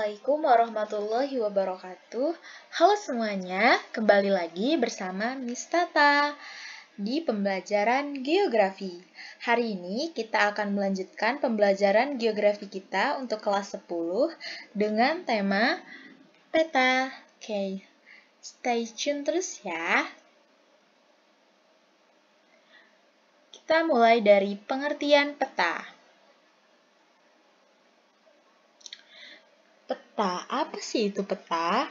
Assalamualaikum warahmatullahi wabarakatuh. Halo semuanya, kembali lagi bersama Miss Tata di pembelajaran geografi. Hari ini kita akan melanjutkan pembelajaran geografi kita untuk kelas 10 dengan tema peta. Oke, stay tune terus ya. Kita mulai dari pengertian peta. Peta, apa sih itu peta?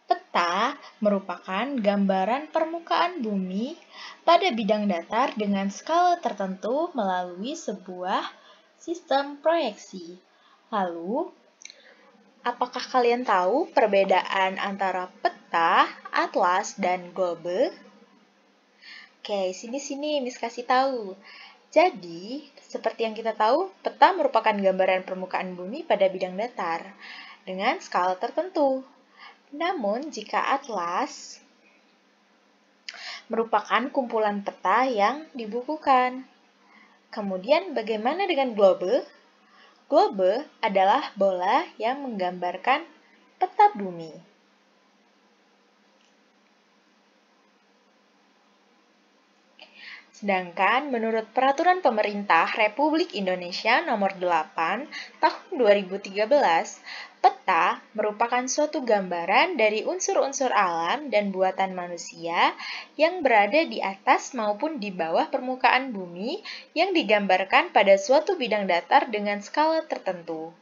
Peta merupakan gambaran permukaan bumi pada bidang datar dengan skala tertentu melalui sebuah sistem proyeksi. Lalu, apakah kalian tahu perbedaan antara peta, atlas, dan globe? Oke, sini Miss kasih tahu. Jadi, seperti yang kita tahu, peta merupakan gambaran permukaan bumi pada bidang datar dengan skala tertentu. Namun, jika atlas merupakan kumpulan peta yang dibukukan. Kemudian, bagaimana dengan globe? Globe adalah bola yang menggambarkan peta bumi. Sedangkan menurut Peraturan Pemerintah Republik Indonesia Nomor 8 Tahun 2013, peta merupakan suatu gambaran dari unsur-unsur alam dan buatan manusia yang berada di atas maupun di bawah permukaan bumi yang digambarkan pada suatu bidang datar dengan skala tertentu.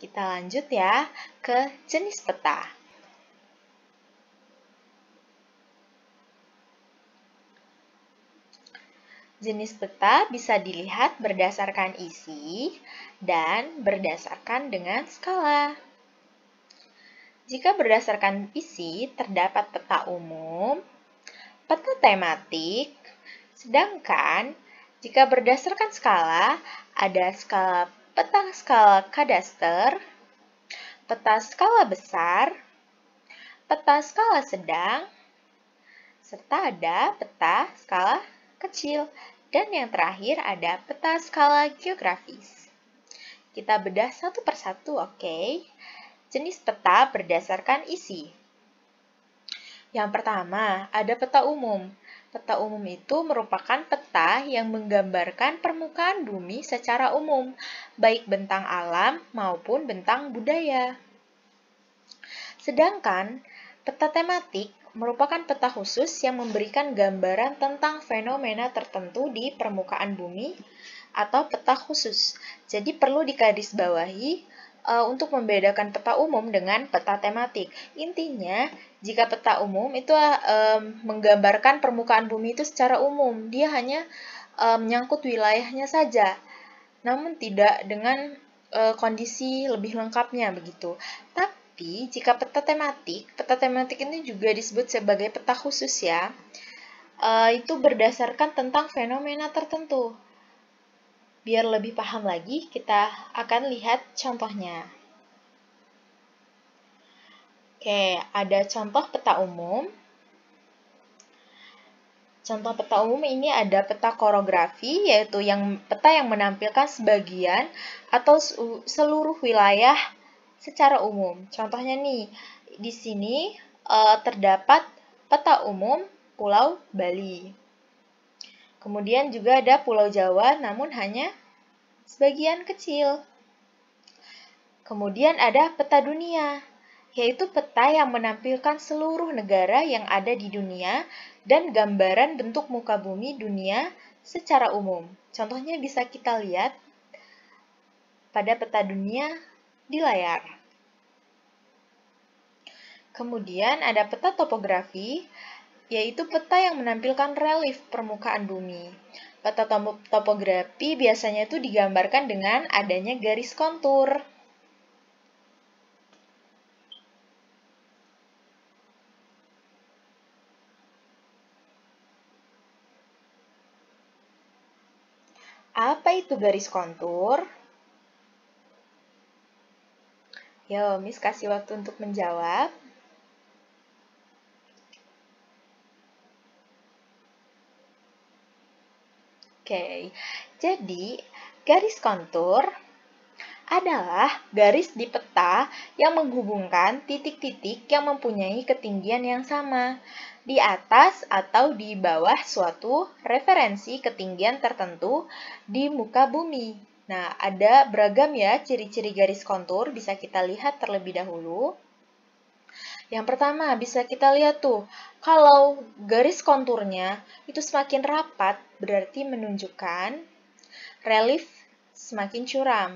Kita lanjut ya ke jenis peta. Jenis peta bisa dilihat berdasarkan isi dan berdasarkan dengan skala. Jika berdasarkan isi, terdapat peta umum, peta tematik, sedangkan jika berdasarkan skala, ada peta skala kadaster, peta skala besar, peta skala sedang, serta ada peta skala kecil. Dan yang terakhir ada peta skala geografis. Kita bedah satu persatu, oke? Jenis peta berdasarkan isi. Yang pertama, ada peta umum. Peta umum itu merupakan peta yang menggambarkan permukaan bumi secara umum, baik bentang alam maupun bentang budaya. Sedangkan, peta tematik merupakan peta khusus yang memberikan gambaran tentang fenomena tertentu di permukaan bumi atau peta khusus. Jadi perlu digarisbawahi untuk membedakan peta umum dengan peta tematik. Intinya, jika peta umum itu menggambarkan permukaan bumi itu secara umum, dia hanya menyangkut wilayahnya saja, namun tidak dengan kondisi lebih lengkapnya begitu. Tapi, jika peta tematik ini juga disebut sebagai peta khusus ya. Itu berdasarkan tentang fenomena tertentu. Biar lebih paham lagi, kita akan lihat contohnya. Oke, ada contoh peta umum. Contoh peta umum ini ada peta korografi, yaitu peta yang menampilkan sebagian atau seluruh wilayah secara umum. Contohnya nih, di sini terdapat peta umum Pulau Bali. Kemudian juga ada Pulau Jawa, namun hanya sebagian kecil. Kemudian ada peta dunia, yaitu peta yang menampilkan seluruh negara yang ada di dunia dan gambaran bentuk muka bumi dunia secara umum. Contohnya bisa kita lihat pada peta dunia di layar. Kemudian ada peta topografi, yaitu peta yang menampilkan relief permukaan bumi. Peta topografi biasanya itu digambarkan dengan adanya garis kontur. Apa itu garis kontur? Yo, Miss kasih waktu untuk menjawab. Oke, jadi garis kontur adalah garis di peta yang menghubungkan titik-titik yang mempunyai ketinggian yang sama di atas atau di bawah suatu referensi ketinggian tertentu di muka bumi. Nah, ada beragam ya ciri-ciri garis kontur, bisa kita lihat terlebih dahulu. Yang pertama, bisa kita lihat tuh, kalau garis konturnya itu semakin rapat, berarti menunjukkan relief semakin curam.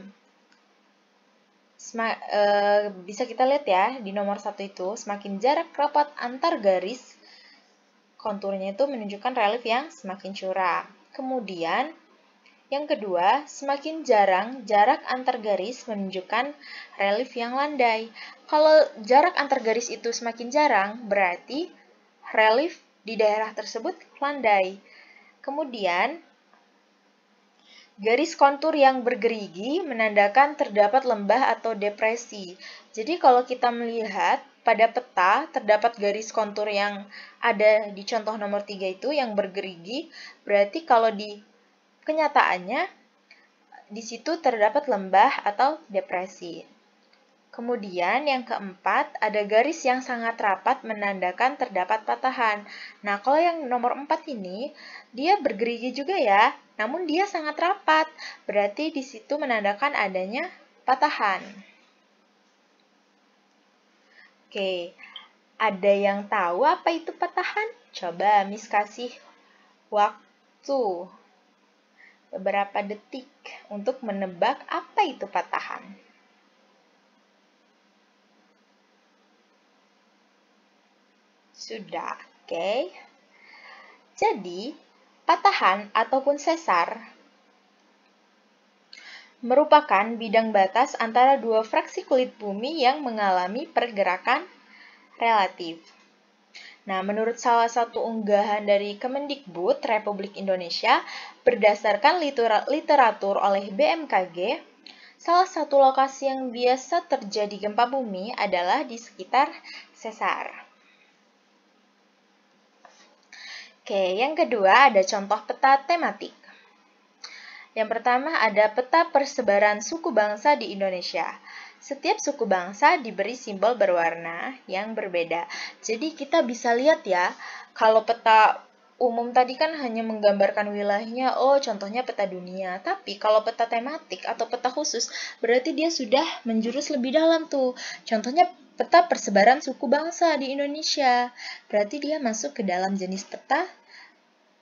Bisa kita lihat ya, di nomor 1 itu, semakin jarak rapat antar garis konturnya itu menunjukkan relief yang semakin curam. Kemudian, yang kedua, semakin jarang jarak antar garis menunjukkan relief yang landai. Kalau jarak antar garis itu semakin jarang, berarti relief di daerah tersebut landai. Kemudian, garis kontur yang bergerigi menandakan terdapat lembah atau depresi. Jadi kalau kita melihat pada peta terdapat garis kontur yang ada di contoh nomor 3 itu yang bergerigi, berarti kalau di kenyataannya di situ terdapat lembah atau depresi. Kemudian yang keempat, ada garis yang sangat rapat menandakan terdapat patahan. Nah, kalau yang nomor 4 ini, dia bergerigi juga ya, namun dia sangat rapat. Berarti di situ menandakan adanya patahan. Oke, ada yang tahu apa itu patahan? Coba Miss kasih waktu beberapa detik untuk menebak apa itu patahan. Sudah, oke. Jadi, patahan ataupun sesar merupakan bidang batas antara dua fraksi kulit bumi yang mengalami pergerakan relatif. Nah, menurut salah satu unggahan dari Kemendikbud Republik Indonesia, berdasarkan literatur oleh BMKG, salah satu lokasi yang biasa terjadi gempa bumi adalah di sekitar sesar. Oke, yang kedua ada contoh peta tematik. Yang pertama ada peta persebaran suku bangsa di Indonesia. Setiap suku bangsa diberi simbol berwarna yang berbeda. Jadi kita bisa lihat ya, kalau peta umum tadi kan hanya menggambarkan wilayahnya, oh contohnya peta dunia. Tapi kalau peta tematik atau peta khusus, berarti dia sudah menjurus lebih dalam tuh. Contohnya peta persebaran suku bangsa di Indonesia. Berarti dia masuk ke dalam jenis peta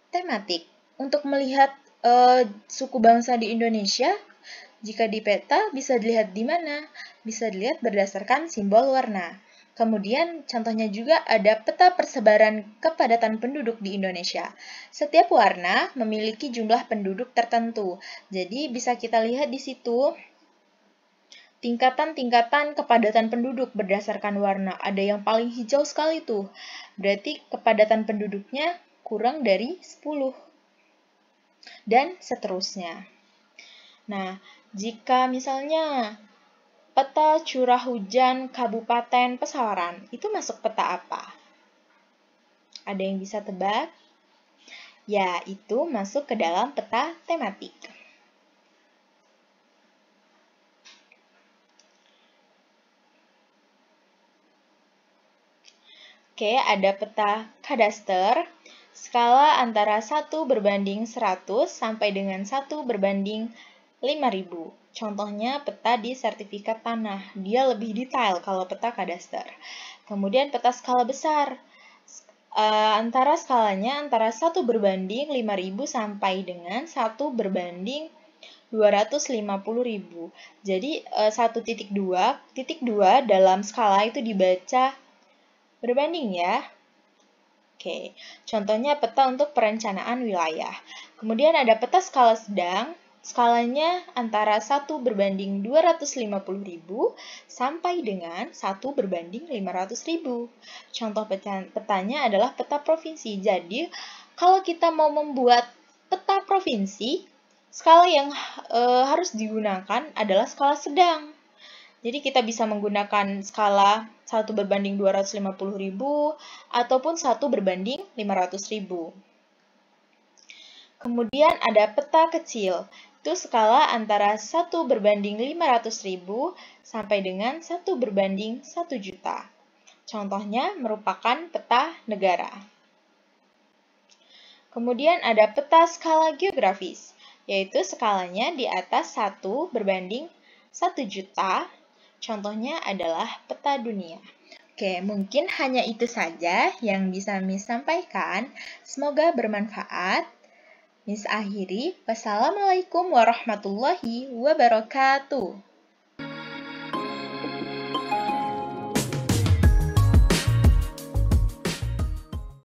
tematik. Untuk melihat suku bangsa di Indonesia, jika di peta bisa dilihat di mana? Bisa dilihat berdasarkan simbol warna. Kemudian contohnya juga ada peta persebaran kepadatan penduduk di Indonesia. Setiap warna memiliki jumlah penduduk tertentu. Jadi bisa kita lihat di situ tingkatan-tingkatan kepadatan penduduk berdasarkan warna. Ada yang paling hijau sekali tuh. Berarti kepadatan penduduknya kurang dari 10. Dan seterusnya. Nah, jika misalnya peta curah hujan Kabupaten Pesawaran, itu masuk peta apa? Ada yang bisa tebak? Ya, itu masuk ke dalam peta tematik. Oke, ada peta kadaster, skala antara 1 berbanding 100 sampai dengan 1 berbanding 5000. Contohnya peta di sertifikat tanah, dia lebih detail kalau peta kadaster. Kemudian peta skala besar, antara skalanya antara 1 berbanding 5000 sampai dengan 1 berbanding 250.000. Jadi 1.2 dalam skala itu dibaca berbanding ya. Oke, contohnya peta untuk perencanaan wilayah. Kemudian ada peta skala sedang, skalanya antara 1 berbanding 250.000 sampai dengan 1 berbanding 500.000. Contoh petanya adalah peta provinsi. Jadi, kalau kita mau membuat peta provinsi, skala yang harus digunakan adalah skala sedang. Jadi kita bisa menggunakan skala 1 berbanding 250.000 ataupun 1 berbanding 500.000. Kemudian ada peta kecil, itu skala antara 1:500.000 sampai dengan 1:1.000.000. Contohnya merupakan peta negara. Kemudian ada peta skala geografis, yaitu skalanya di atas 1:1.000.000. Contohnya adalah peta dunia. Oke, mungkin hanya itu saja yang bisa Miss sampaikan. Semoga bermanfaat. Miss akhiri, wassalamualaikum warahmatullahi wabarakatuh.